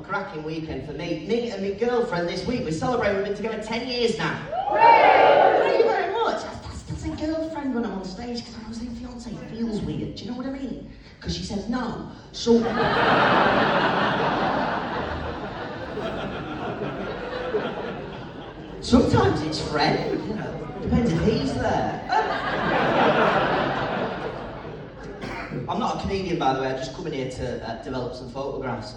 a cracking weekend for me. Me and my girlfriend this week, we celebrate, we've been together 10 years now. Thank you very much. That's a girlfriend when I'm on stage, because when I was saying fiance, it feels weird. Do you know what I mean? Because she said no. So... Sometimes it's friend, you know. Depends if he's there. I'm not a comedian, by the way. I just come in here to develop some photographs.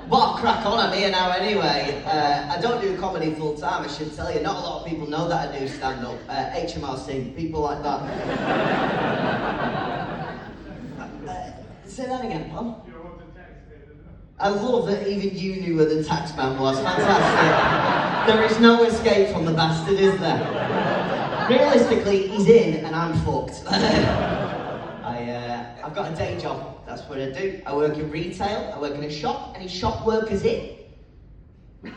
What a crack on, I'm here now anyway. I don't do comedy full time, I should tell you. Not a lot of people know that I do stand up. HMRC, people like that. Say that again, Paul. I love that even you knew where the tax man was. Fantastic. There is no escape from the bastard, is there? Realistically, he's in and I'm fucked. I've got a day job. That's what I do. I work in retail. I work in a shop. Any shop workers in? Not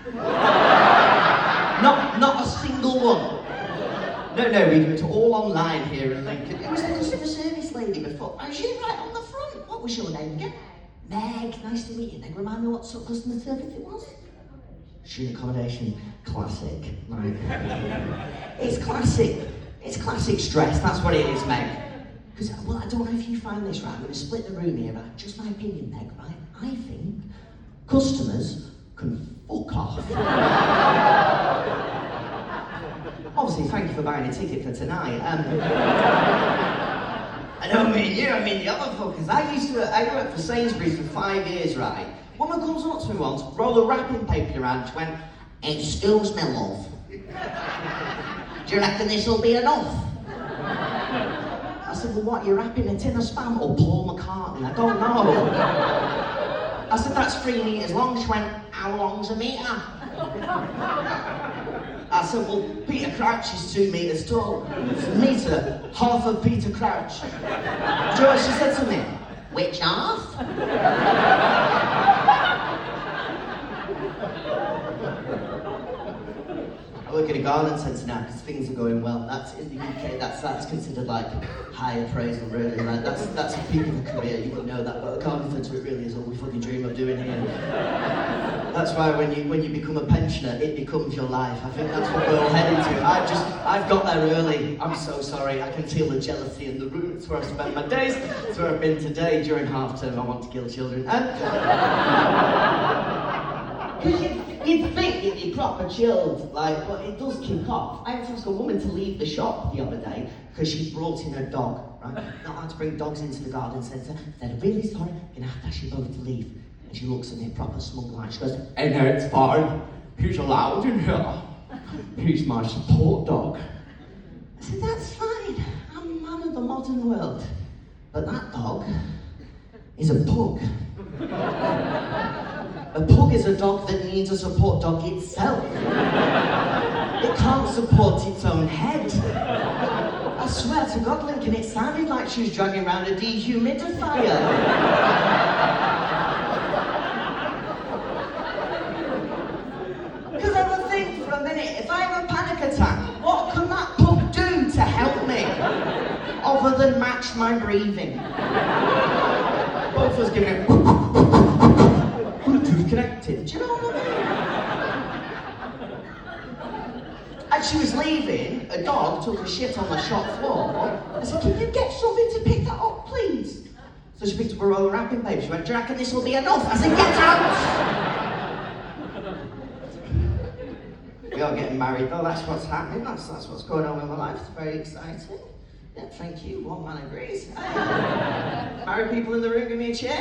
a single one. No, we do it all online here in Lincoln. It was the customer service lady before. I was right on the front. What was your name again? Meg, nice to meet you. Meg, remind me what sort of customer service it was? Student accommodation, classic. Like, it's classic. It's classic stress. That's what it is, Meg. Because, well, I don't know if you find this right. I'm going to split the room here, right? Just my opinion, Meg, right? I think customers can fuck off. Obviously, thank you for buying a ticket for tonight. I don't mean you, I mean the other fuckers. I worked for Sainsbury's for 5 years, right? Woman comes up to me once, roll a wrapping paper around, she went, "Excuse me, love. Do you reckon this'll be enough?" I said, "Well, what, you're wrapping a tin of Spam or Paul McCartney? I don't know." I said, "That's 3 meters long." She went, "How long's a meter?" I said, "Well, Peter Crouch is 2 meters tall. It's a meter, half of Peter Crouch." Do you know what she said to me? "Which half?" I work in a garden centre now because things are going well. That's in the UK. That's considered like high appraisal, really. Like that's a peak of a career. You wouldn't know that, but a garden centre, it really is all we fucking dream of doing here. That's why when you become a pensioner, it becomes your life. I think that's what we're all heading to. I've got there early. I'm so sorry. I can feel the jealousy in the room. It's where I spend my days. It's where I've been today during half term. I want to kill children. Because you'd think you'd be proper chilled, like, but it does kick off. I had to ask a woman to leave the shop the other day because she brought in her dog, right? Not allowed to bring dogs into the garden centre. Said, "I'm really sorry, I'm gonna have to ask you both to leave." And she looks at me proper smug like, she goes, "Hey, no, it's fine. He's allowed in here. He's my support dog." I said, "That's fine. I'm a man of the modern world. But that dog is a pug." A pug is a dog that needs a support dog itself. It can't support its own head. I swear to God, Lincoln, it sounded like she was dragging around a dehumidifier. Because I would think for a minute, if I have a panic attack, what can that pug do to help me? Other than match my breathing. Both of us giving it Bluetooth connected. Do you know what I mean? As she was leaving, a dog took a shit on the shop floor. I said, "Can you get something to pick that up, please?" So she picked up a roll of wrapping paper. She went, "Do you reckon this will be enough?" I said, "Get out!" We are getting married though, that's what's happening. That's what's going on in my life. It's very exciting. Yeah, thank you. One man agrees. Married people in the room, give me a cheer.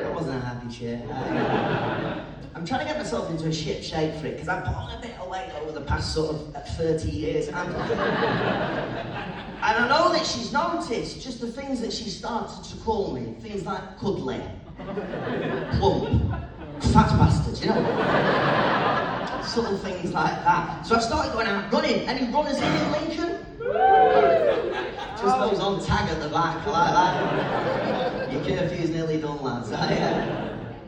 That wasn't a happy cheer. I'm trying to get myself into a shit shape for it because I've put on a bit of weight over the past sort of 30 years. And I know that she's noticed just the things that she started to call me. Things like cuddly, plump, fat bastard, you know? Subtle things like that. So I started going out running. Any runners in Lincoln? Just those on tag at the back, like that. Your curfew's nearly done, lads.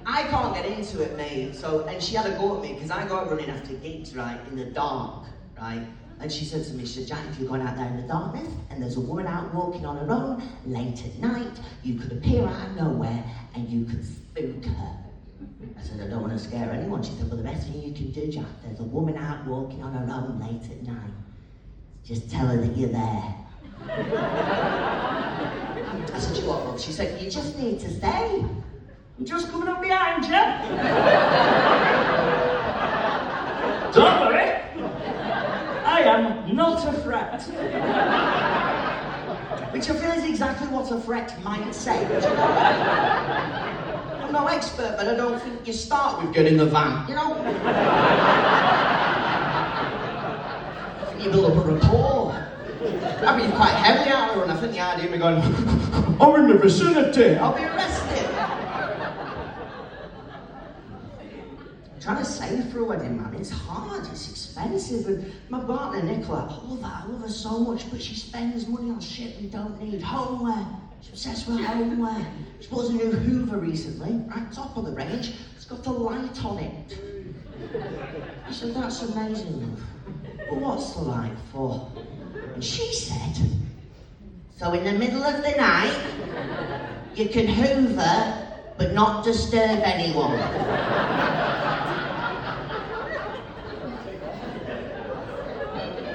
I can't get into it, mate. So, and she had a go at me because I go out running after gigs, right, in the dark, right? And she said to me, she said, Jack, if you're going out there in the darkness and there's a woman out walking on her own late at night, you could appear out of nowhere and you could spook her. I said, I don't want to scare anyone. She said, well, the best thing you can do, Jack, there's a woman out walking on her own late at night. Just tell her that you're there. I said, you what, love? She said, you just need to say, I'm just coming up behind you. Don't worry. I am not a threat. Which I feel is exactly what a threat might say. Do you know? I'm no expert, but I don't think you start with get in the van, you know? I think you build up a rapport. I mean, you're quite heavy out there, and I think the idea of me going, I'm in the vicinity, I'll be arrested. Trying to save for a wedding, man, it's hard, it's expensive, and my partner Nicola, I love her so much, but she spends money on shit we don't need. Homeware, she's obsessed with homeware. She bought a new Hoover recently, right, top of the range, it's got the light on it. I said, that's amazing, but what's the light for? And she said, so in the middle of the night, you can hoover, but not disturb anyone.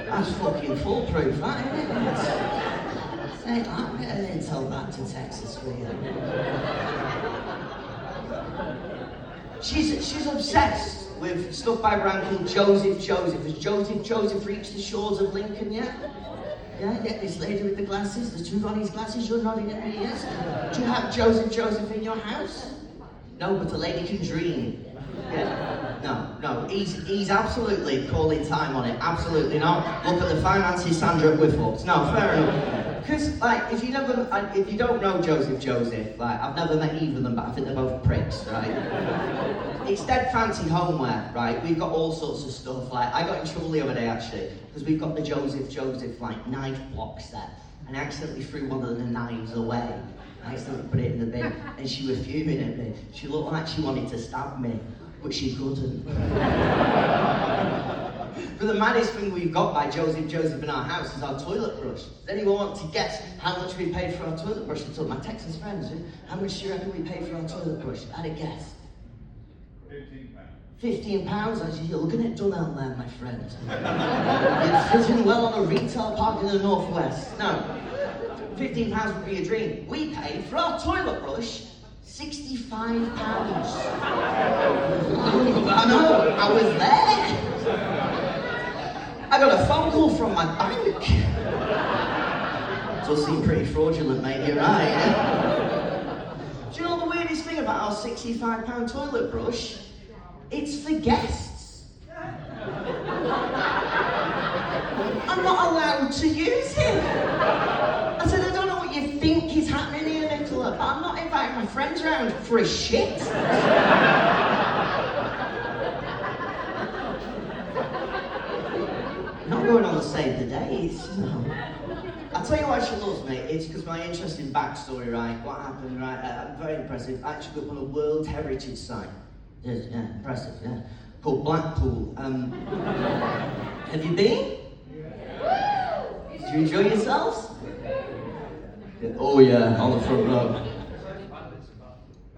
That's fucking foolproof, that, isn't it? Say that, get an intel back to Texas for you. She's obsessed with stuff by a brand called Joseph Joseph. Has Joseph reached the shores of Lincoln yet? Yeah, this lady with the glasses, the two Ronnie's glasses, you're nodding at me, yes? Do you have Joseph in your house? No, but a lady can dream. Yeah. No, he's absolutely calling time on it, absolutely not. Look at the finances Sandra Whiffles. No, fair enough. Because, like, if you don't know Joseph, like, I've never met either of them, but I think they're both pricks, right? It's dead fancy homeware, right? We've got all sorts of stuff, like, I got in trouble the other day, actually, because we've got the Joseph, like, knife box there, and I accidentally threw one of the knives away. I accidentally put it in the bin, and she was fuming at me. She looked like she wanted to stab me, but she couldn't. But the maddest thing we've got by Joseph in our house is our toilet brush. Does anyone want to guess how much we paid for our toilet brush? I told my Texas friends, how much do you reckon we paid for our toilet brush? I had a guess. £15. I said, you're looking at Dunelm there, my friend. You're fitting well on a retail park in the northwest. No, £15 would be a dream. We paid for our toilet brush £65. I know, I was there. I got a phone call from my bank. Does seem pretty fraudulent, mate, you're right. Yeah? Do you know the weirdest thing about our £65 toilet brush? It's for guests. I'm not allowed to use it. I said, I don't know what you think is happening here, Nicola, but I'm not inviting my friends around for a shit. Not going on the save the dates, no. I'll tell you why she loves me, it's because my interesting backstory, right? What happened, right? Very impressive. I actually grew up on a World Heritage Site. Yeah, impressive, yeah. Called Blackpool. Have you been? Yeah. Did you enjoy yourselves? Yeah. Oh yeah, on the front row.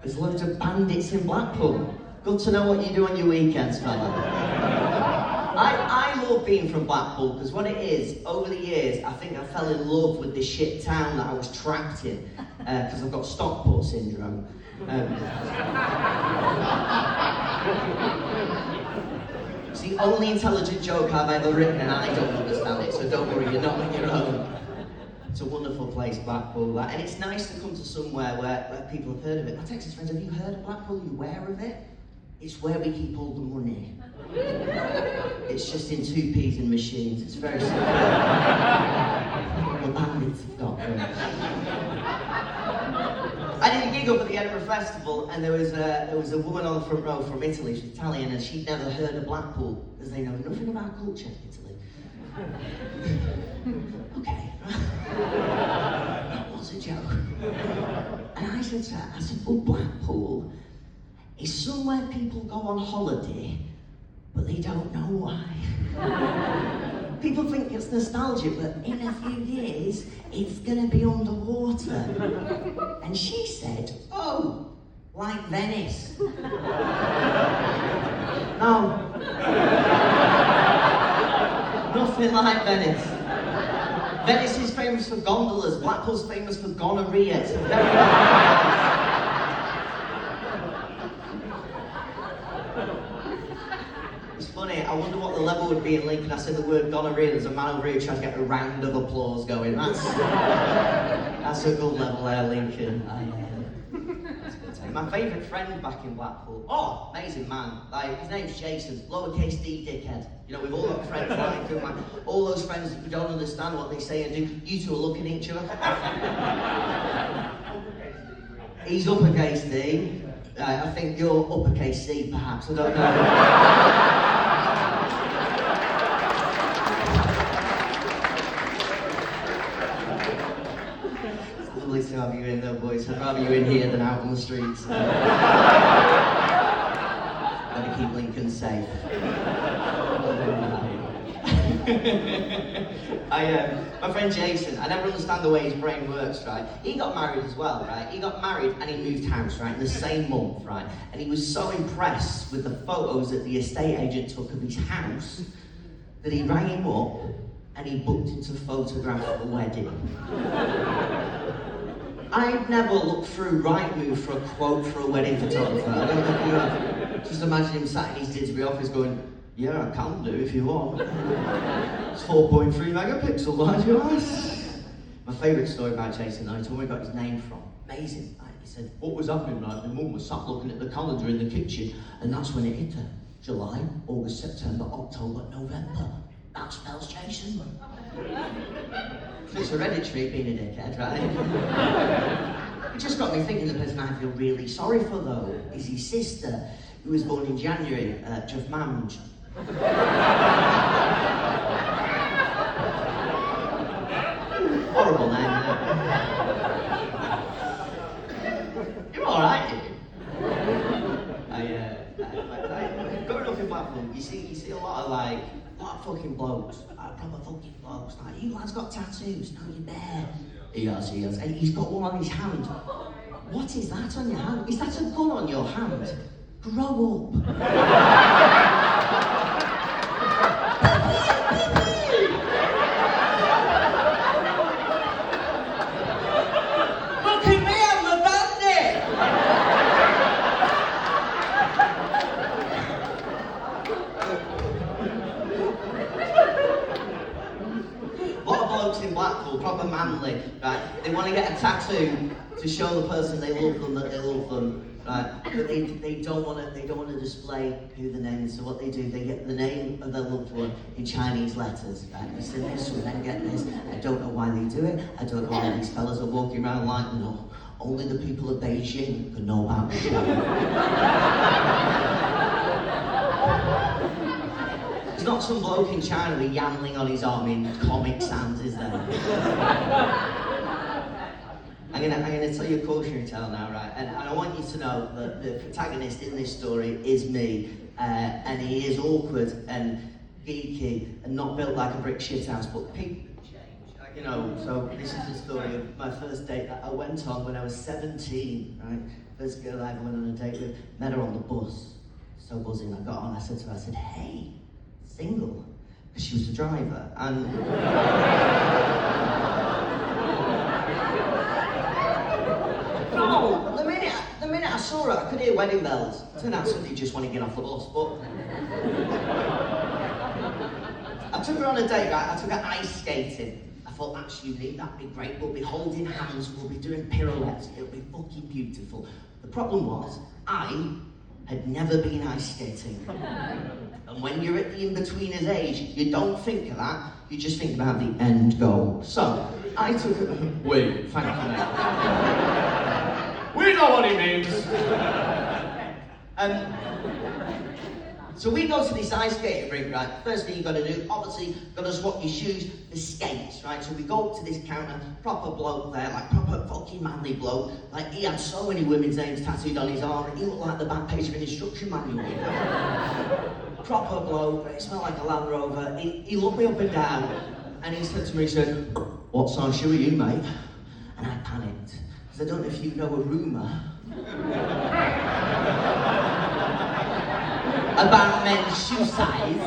There's loads of bandits in Blackpool. Good to know what you do on your weekends, fella. I love being from Blackpool because what it is, over the years, I think I fell in love with this shit town that I was trapped in because I've got Stockport syndrome. It's the only intelligent joke I've ever written and I don't understand it, so don't worry, you're not on your own. It's a wonderful place, Blackpool, and it's nice to come to somewhere where people have heard of it. My Texas friends, have you heard of Blackpool? Are you aware of it? It's where we keep all the money. It's just in 2p's in machines. It's very simple. The bandits have got them. I did a gig up at the Edinburgh Festival, and there was a woman on the front row from Italy. She's Italian, and she'd never heard of Blackpool because they know nothing about culture in Italy. Okay, that was a joke. And I said to her, well, Blackpool is somewhere people go on holiday, but they don't know why. People think it's nostalgic, but in a few years, it's gonna be underwater. And she said, oh, like Venice. No. Nothing like Venice. Venice is famous for gondolas, Blackpool's famous for gonorrhea. It's a very It's funny, I wonder what the level would be in Lincoln. I said the word gonorrhea, there's a man over here trying to get a round of applause going. That's a good level there, Lincoln. My favourite friend back in Blackpool, oh, amazing man, like, his name's Jason, lowercase d dickhead. You know, we've all got friends like him, man. All those friends who don't understand what they say and do, you two are looking at each other. He's uppercase D, I think you're uppercase C perhaps, I don't know. Lovely to have you in there, boys. I'd rather you in here than out on the streets. Gotta keep Lincoln safe. My friend Jason, I never understand the way his brain works, right? He got married as well, right? He got married and he moved house, right? In the same month, right? And he was so impressed with the photos that the estate agent took of his house that he rang him up and he booked him to photograph the wedding. I'd never looked through Rightmove for a quote for a wedding photographer. I don't think you have. Just imagine him sat in his Didsbury office going, yeah, I can do if you want. It's 4.3 megapixel, why'd you ask? My favourite story about Jason, though, he told me where he got his name from. Amazing. Right? He said, what was happening, right? My mum was sat looking at the calendar in the kitchen, and that's when it hit her. July, August, September, October, November. That spells Jason. It's hereditary being a dickhead, right? It just got me thinking the person I feel really sorry for, though, is his sister, who was born in January, Jeff Mamj. Horrible name, isn't it? You're alright, you. Growing up in Blackpool, you see a lot of fucking blokes, proper fucking blokes, like, you lads got tattoos, no you bear. He has. And he's got one on his hand. What is that on your hand? Is that a gun on your hand? Grow up. Look at me, I'm a bandit! A lot of blokes in Blackpool, proper manly, right? They want to get a tattoo to show the person they love them that they love them. Right, but they don't want to display who the name is. So what they do, they get the name of their loved one in Chinese letters. Right, they say this and then get this. I don't know why they do it. I don't know why these fellas are walking around like, no, only the people of Beijing can know about shit. There's not some bloke in China with yamling on his arm in Comic Sans, is there? I'm gonna tell you a cautionary tale now, right? And I want you to know that the protagonist in this story is me, and he is awkward and geeky and not built like a brick shithouse, but people change, you know. So this is the story of my first date that I went on when I was 17, right? First girl I ever went on a date with, met her on the bus. So buzzing, I got on, I said to her, hey, single? Because she was the driver, and... No, the minute I saw her, I could hear wedding bells. Turned out somebody just wanted to get off the bus, but... I took her on a date, right? I took her ice skating. I thought, actually, Lee, that'd be great. We'll be holding hands, we'll be doing pirouettes, it'll be fucking beautiful. The problem was, I had never been ice skating. And when you're at the in-betweeners age, you don't think of that, you just think about the end goal. So, I took her... Wait, thank you, mate. We know what he means. So we go to this ice skating rink, right? First thing you got to do, obviously, got to swap your shoes for skates, right? So we go up to this counter, proper bloke there, like proper fucking manly bloke. Like he had so many women's names tattooed on his arm, he looked like the back page of an instruction manual. You know? Proper bloke, it smelled like a Land Rover. He looked me up and down, and he said to me, he said, "What size shoe are you, mate?" And I panicked, because I don't know if you know a rumour about men's shoe size,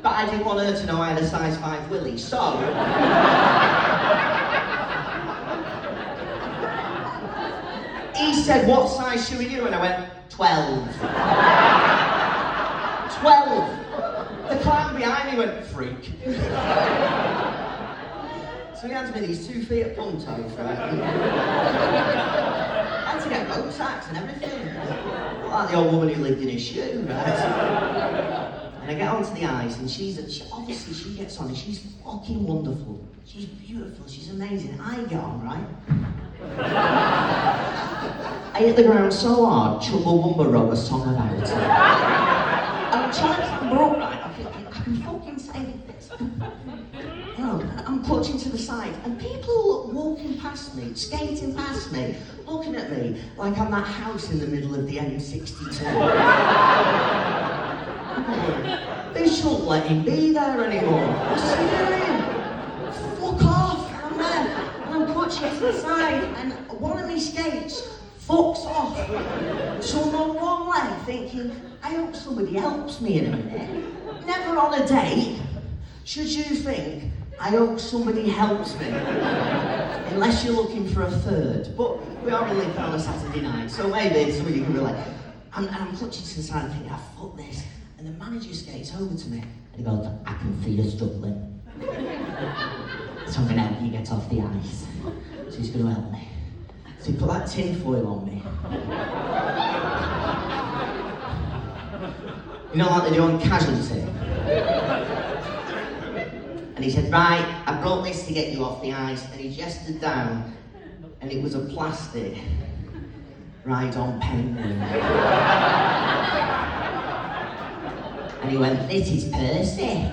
but I didn't want her to know I had a size 5 willy, so he said, "What size shoe are you?" And I went, 12. 12. The clown behind me went, "Freak." So he hands me these 2 feet of puntos, right? I had to get boat sacks and everything. Like the old woman who lived in his shoe, right? And I get onto the ice, and she obviously she gets on, and she's fucking wonderful. She's beautiful, she's amazing. I get on, right? I hit the ground so hard, Chumbawamba wrote a song about it. And I'm trying to stand up, right? I can fucking say this. You know, I'm clutching to the side, and people walking past me, skating past me, looking at me like I'm that house in the middle of the M62. They shouldn't let him be there anymore. What's he doing? Fuck off! I'm there, and I'm clutching to the side, and one of these skates fucks off. So I'm on one leg thinking, I hope somebody helps me in a minute. Never on a date should you think, I hope somebody helps me. Unless you're looking for a third. But we are really on a Saturday night, so maybe some of you can relate. And I'm clutching to the side and thinking, fuck this. And the manager skates over to me and he goes, I can see you're struggling. So I'm going to help you get off the ice. So he's going to help me. So he put that tin foil on me. You know, like they do on Casualty. And he said, right, I brought this to get you off the ice. And he gestured down, and it was a plastic ride-on penguin. And he went, this is Percy.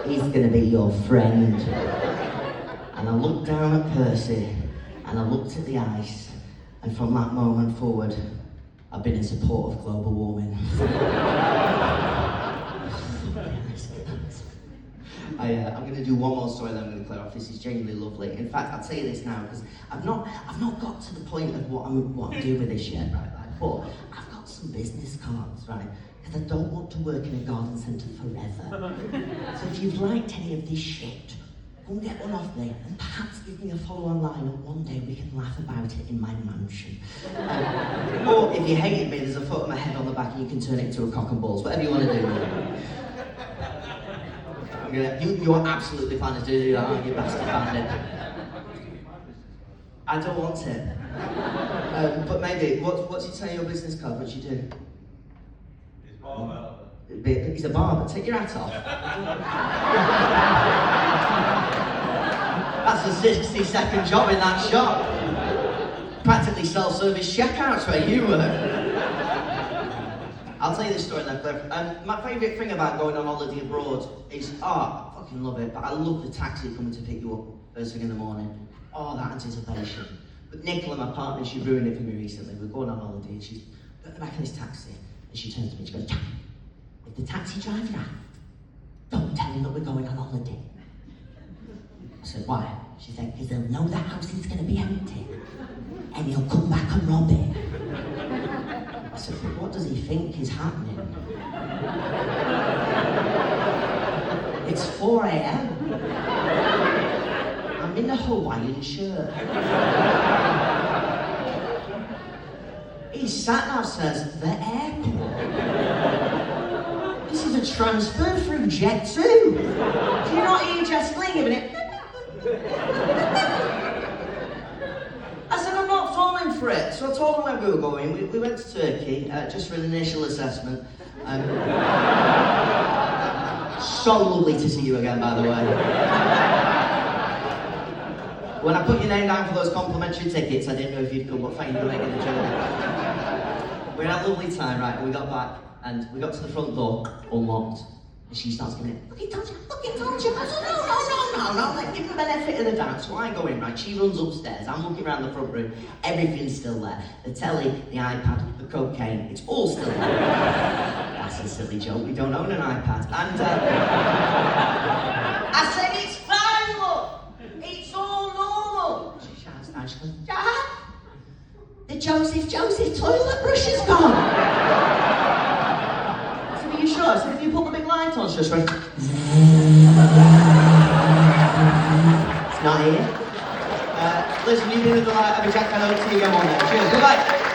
He's gonna be your friend. And I looked down at Percy, and I looked at the ice, and from that moment forward, I've been in support of global warming. I'm going to do one more story, then I'm going to clear off. This is genuinely lovely. In fact, I'll tell you this now, because I've not got to the point of what I'm doing with this yet, right? But I've got some business cards, right? Because I don't want to work in a garden centre forever. So if you've liked any of this shit, go and get one off me, and perhaps give me a follow online, and one day we can laugh about it in my mansion. Or if you hated me, there's a photo of my head on the back, and you can turn it into a cock and balls. Whatever you want to do. You're absolutely planning to do that, aren't you, bastard bandit? I don't want it. But maybe, what's it say on your business card? What do you do? He's barber. He's a barber. Take your hat off. That's a 60-second job in that shop. Practically self-service checkouts where you work. I'll tell you this story then, Cliff. My favourite thing about going on holiday abroad is, I fucking love it, but I love the taxi coming to pick you up first thing in the morning. Oh, that anticipation. But Nicola, my partner, she ruined it for me recently. We're going on holiday and she's at the back of this taxi and she turns to me and she goes, Jack, if the taxi driver asks, don't tell him that we're going on holiday. I said, why? She said, because they'll know the house is going to be empty and he'll come back and rob it. I said, what does he think is happening? It's 4 a.m. I'm in a Hawaiian shirt. His sat-nav says, the airport. This is a transfer through Jet2. Do you not hear Jet giving it? I said, I'm not falling for it. So I told him where we were going. We went to Turkey, just for an initial assessment. So lovely to see you again, by the way. When I put your name down for those complimentary tickets, I didn't know if you'd come, but thank you for making the journey. We had a lovely time, right? And we got back, and we got to the front door, unlocked. And she starts giving it, look, it told you. I said, no, like, give the benefit of the doubt. So I go in, right? She runs upstairs, I'm looking around the front room, everything's still there. The telly, the iPad, the cocaine, it's all still there. That's a silly joke, we don't own an iPad. And I said, it's fine, look, it's all normal. She shouts down, she goes, Dad, the Joseph toilet brush is gone. I said, are you sure? I said, if you put the big light on, she just went, it's not here. Listen, you've been a delight. Have a Jack Hello, see you again one day. Cheers, goodbye.